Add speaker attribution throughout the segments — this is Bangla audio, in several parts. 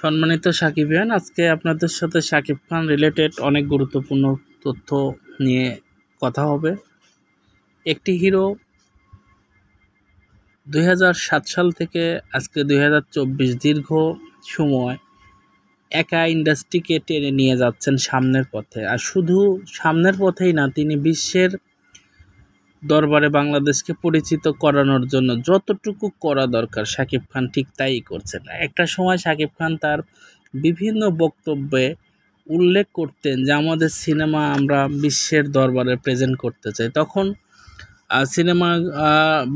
Speaker 1: সম্মানিত সাকিবিয়ান, আজকে আপনাদের সাথে শাকিব খান রিলেটেড অনেক গুরুত্বপূর্ণ তথ্য নিয়ে কথা হবে। একটি হিরো 2007 সাল থেকে আজকে 2024 দীর্ঘ সময় একা ইন্ডাস্ট্রিকে টেনে নিয়ে যাচ্ছেন সামনের পথে। আর শুধু সামনের পথেই না, তিনি বিশ্বের দরবারে বাংলাদেশকে পরিচিত করানোর জন্য যতটুকু করা দরকার শাকিব খান ঠিক তাই করছেন। একটা সময় শাকিব খান তার বিভিন্ন বক্তব্যে উল্লেখ করতেন যে আমাদের সিনেমা আমরা বিশ্বের দরবারে প্রেজেন্ট করতে চাই। তখন সিনেমা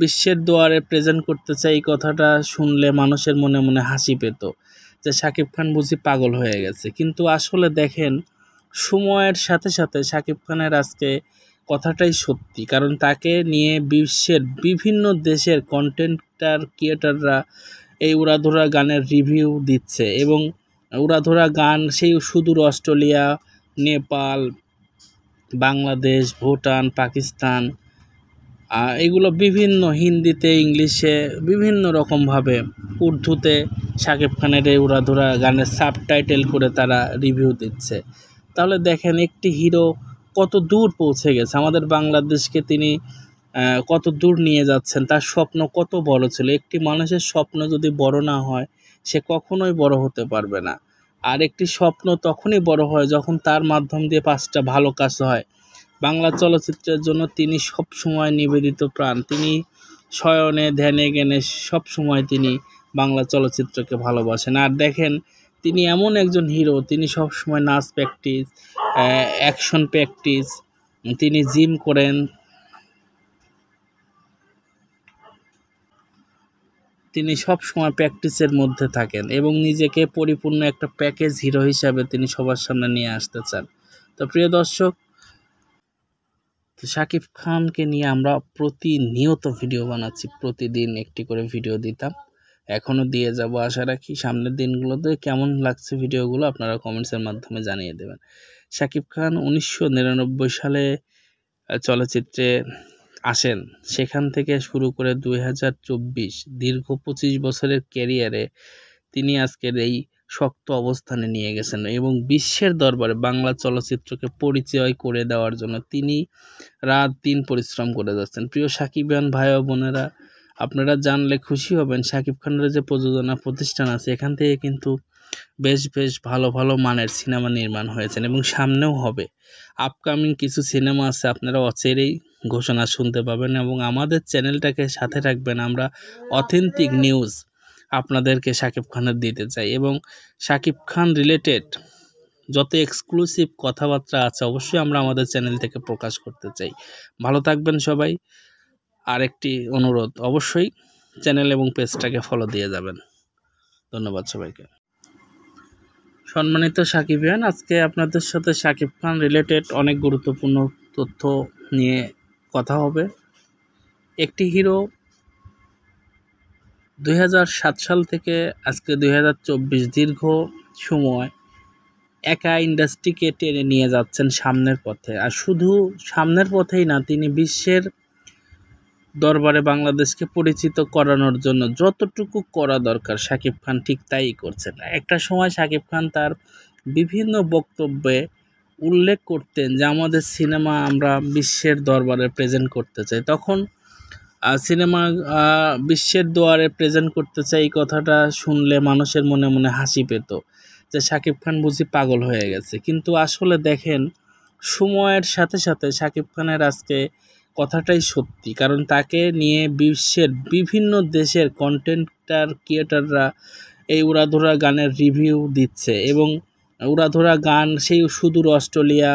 Speaker 1: বিশ্বের দুয়ারে প্রেজেন্ট করতে চাই, এই কথাটা শুনলে মানুষের মনে মনে হাসি পেত যে শাকিব খান বুঝি পাগল হয়ে গেছে। কিন্তু আসলে দেখেন, সময়ের সাথে সাথে শাকিব খানের আজকে কথাটাই সত্যি, কারণ তাকে নিয়ে বিশ্বের বিভিন্ন দেশের কন্টেন্টার ক্রিয়েটাররা এই উড়াধুরা গানের রিভিউ দিচ্ছে এবং উড়াধুরা গান সেই সুদূর অস্ট্রেলিয়া, নেপাল, বাংলাদেশ, ভুটান, পাকিস্তান, এগুলো বিভিন্ন হিন্দিতে, ইংলিশে, বিভিন্ন রকমভাবে, উর্দুতে শাকিব খানের এই উড়াধুরা গানের সাবটাইটেল করে তারা রিভিউ দিচ্ছে। তাহলে দেখেন একটি হিরো কত দূর পৌঁছে গেছে, আমাদের বাংলাদেশকে তিনি কত দূর নিয়ে যাচ্ছেন। তার স্বপ্ন কত বড় ছিল। একটি মানুষের স্বপ্ন যদি বড় না হয়, সে কখনোই বড় হতে পারবে না। আর একটি স্বপ্ন তখনই বড় হয় যখন তার মাধ্যম দিয়ে 5টা ভালো কাজ হয়। বাংলা চলচ্চিত্রের জন্য তিনি সব সময় নিবেদিত প্রাণ। তিনি শয়নে ধ্যানে জ্ঞানে সব সময় তিনি বাংলা চলচ্চিত্রকে ভালোবাসেন। আর দেখেন, তিনি এমন একজন হিরো, তিনি সব সময় নাচ প্র্যাকটিস, অ্যাকশন প্র্যাকটিস, তিনি জিম করেন, তিনি সব সময় প্র্যাকটিসের মধ্যে থাকেন এবং নিজেকে পরিপূর্ণ একটা প্যাকেজ হিরো হিসাবে তিনি সবার সামনে নিয়ে আসতে চান। তো প্রিয় দর্শক, তো শাকিব খানকে নিয়ে আমরা প্রতিনিয়ত ভিডিও বানাচ্ছি, প্রতিদিন একটি করে ভিডিও দিতাম, এখনও দিয়ে যাব। আশা রাখি সামনের দিনগুলোতে কেমন লাগছে ভিডিওগুলো আপনারা কমেন্টসের মাধ্যমে জানিয়ে দেবেন। শাকিব খান 1999 সালে চলচ্চিত্রে আসেন, সেখান থেকে শুরু করে 2024 দীর্ঘ 25 বছরের ক্যারিয়ারে তিনি আজকের এই শক্ত অবস্থানে নিয়ে গেছেন এবং বিশ্বের দরবারে বাংলা চলচ্চিত্রকে পরিচয় করে দেওয়ার জন্য তিনি রাত দিন পরিশ্রম করে যাচ্ছেন। প্রিয় সাকিবিয়ান ভাই ও বোনেরা, আপনারা জানলে খুশি হবেন, শাকিব খানের যে প্রযোজনা প্রতিষ্ঠান আছে, এখান থেকে কিন্তু বেশ ভালো ভালো মানের সিনেমা নির্মাণ হয়েছেন এবং সামনেও হবে। আপকামিং কিছু সিনেমা আছে, আপনারা অচিরেই ঘোষণা শুনতে পাবেন এবং আমাদের চ্যানেলটাকে সাথে রাখবেন। আমরা অথেন্টিক নিউজ আপনাদেরকে শাকিব খানের দিতে চাই এবং শাকিব খান রিলেটেড যত এক্সক্লুসিভ কথাবার্তা আছে অবশ্যই আমরা আমাদের চ্যানেল থেকে প্রকাশ করতে চাই। ভালো থাকবেন সবাই। আর একটি অনুরোধ, অবশ্যই চ্যানেল এবং পেজটাকে ফলো দিয়ে যাবেন। ধন্যবাদ সবাইকে। সম্মানিত সাকিবিয়ান, আজকে আপনাদের সাথে শাকিব খান রিলেটেড অনেক গুরুত্বপূর্ণ তথ্য নিয়ে কথা হবে। একটি হিরো 2007 সাল থেকে আজকে 2024 দীর্ঘ সময় একা ইন্ডাস্ট্রিকে টেনে নিয়ে যাচ্ছেন সামনের পথে। আর শুধু সামনের পথেই না, তিনি বিশ্বের দরবারে বাংলাদেশকে পরিচিত করানোর জন্য যতটুকু করা দরকার শাকিব খান ঠিক তাই করছেন। একটা সময় শাকিব খান তার বিভিন্ন বক্তব্যে উল্লেখ করতেন যে আমাদের সিনেমা আমরা বিশ্বের দরবারে প্রেজেন্ট করতে চাই। তখন সিনেমা বিশ্বের দুয়ারে প্রেজেন্ট করতে চাই, এই কথাটা শুনলে মানুষের মনে মনে হাসি পেত যে শাকিব খান বুঝি পাগল হয়ে গেছে। কিন্তু আসলে দেখেন, সময়ের সাথে সাথে শাকিব খানের আজকে কথাটাই সত্যি, কারণ তাকে নিয়ে বিশ্বের বিভিন্ন দেশের কন্টেন্টার ক্রিয়েটাররা এই উড়াধুরা গানের রিভিউ দিচ্ছে এবং উড়াধুরা গান সেই সুদূর অস্ট্রেলিয়া,